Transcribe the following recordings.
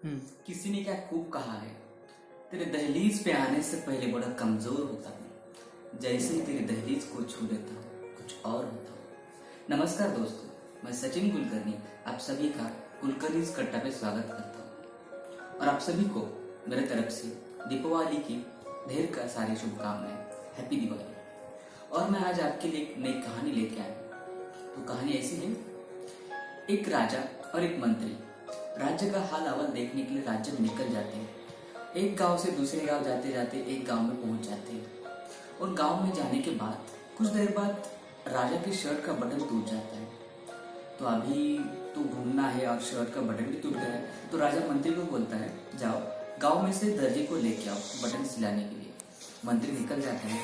किसी ने क्या खूब कहा है, तेरे दहलीज पे आने से पहले बड़ा कमजोर होता हूँ, जैसे ही तेरी दहलीज को छू लेता हूँ कुछ और होता हूँ। नमस्कार दोस्तों, मैं सचिन कुलकर्णी आप सभी का कुलकर्णीज कट्टा पे स्वागत करता हूँ और आप सभी को मेरे तरफ से दीपावली की ढेर का सारी शुभकामनाएं। हैप्पी दिवाली। और मैं आज आपके लिए एक नई कहानी लेके आया। तो कहानी ऐसी है, एक राजा और एक मंत्री राज्य का हाल अहवाल देखने के लिए राज्य में निकल जाते हैं। एक गांव से दूसरे गांव जाते जाते एक गांव में पहुंच जाते हैं और गांव में जाने के बाद कुछ देर बाद राजा की शर्ट का बटन टूट जाता है। तो अभी तो घूमना है और शर्ट का बटन भी टूट गया है। तो राजा मंत्री को बोलता है, जाओ गांव में से दर्जी को लेके आओ बटन सिलाने के लिए। मंत्री निकल जाता है।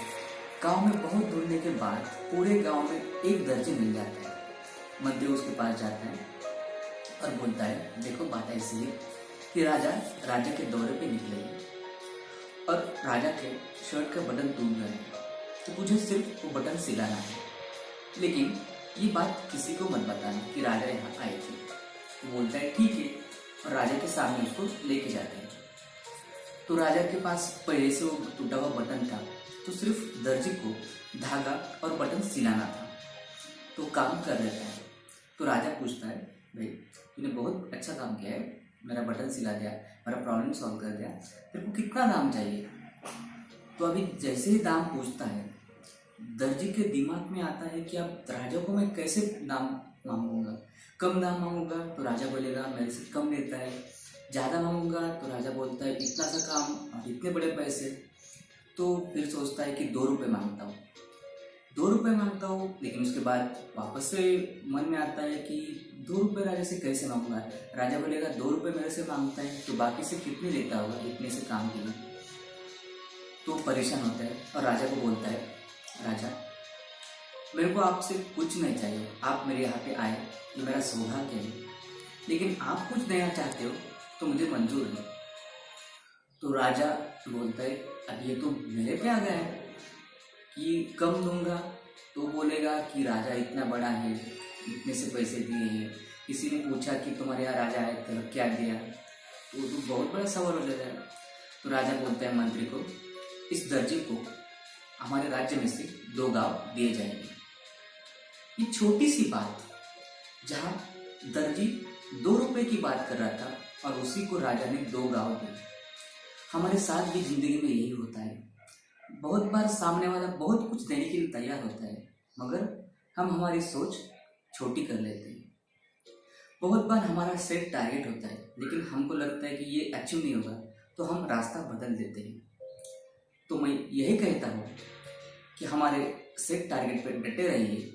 गांव में बहुत ढूंढने के बाद पूरे गांव में एक दर्जी मिल जाता है। मंत्री उसके पास जाता है और बोलता है, देखो बात ऐसी है कि राजा के दौरे पे निकले हैं और राजा के शर्ट का बटन टूट गया है, तो मुझे सिर्फ वो बटन सिलाना है, लेकिन ये बात किसी को मत बताना कि राजा यहाँ आए थे। तो बोलता है ठीक है, और राजा के सामने उसको लेके जाते हैं। तो राजा के पास पहले से वो टूटा हुआ बटन था, तो सिर्फ दर्जी को धागा और बटन सिलाना था, तो काम कर देता है। तो राजा पूछता है, भाई तूने बहुत अच्छा काम किया है, मेरा बटन सिला दिया, मेरा प्रॉब्लम सॉल्व कर दिया, तेरे को कितना दाम चाहिए? तो अभी जैसे ही दाम पूछता है, दर्जी के दिमाग में आता है कि अब राजा को मैं कैसे दाम मांगूंगा। कम दाम मांगूंगा तो राजा बोलेगा मेरे से कम लेता है, ज़्यादा मांगूंगा तो राजा बोलता है इतना सा काम और इतने बड़े पैसे। तो फिर सोचता है कि 2 रुपये मांगता हूँ, 2 रुपये मांगता हूँ, लेकिन उसके बाद वापस से मन में आता है कि 2 रुपये राजा से कैसे मांगूंगा। राजा बोलेगा 2 रुपये मेरे से मांगता है तो बाकी से कितने लेता होगा इतने से काम के लिए। तो परेशान होता है और राजा को बोलता है, राजा मेरे को आपसे कुछ नहीं चाहिए, आप मेरे यहाँ पे आए ये मेरा सौभाग्य है, लेकिन आप कुछ देना चाहते हो तो मुझे मंजूर है। तो राजा बोलता है, अब ये तो मेरे पे आ गया है कि कम दूंगा तो बोलेगा कि राजा इतना बड़ा है, इतने से पैसे दिए हैं। किसी ने पूछा कि तुम्हारे यहाँ राजा आए थे क्या दिया, तो बहुत बड़ा सवाल हो जाता है। तो राजा बोलता है मंत्री को, इस दर्जी को हमारे राज्य में से 2 गांव दिए जाएंगे। ये छोटी सी बात, जहाँ दर्जी 2 रुपये की बात कर रहा था और उसी को राजा ने 2 गांव दिए। हमारे साथ भी जिंदगी में यही होता है, बहुत बार सामने वाला बहुत कुछ देने के लिए तैयार होता है, मगर हम हमारी सोच छोटी कर लेते हैं। बहुत बार हमारा सेट टारगेट होता है, लेकिन हमको लगता है कि ये अचीव नहीं होगा, तो हम रास्ता बदल देते हैं। तो मैं यही कहता हूँ कि हमारे सेट टारगेट पर डटे रहिए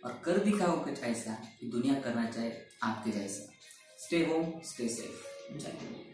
और कर दिखाओ कुछ ऐसा कि दुनिया करना चाहे आपके जैसा। Stay home, stay safe. जय हिंद।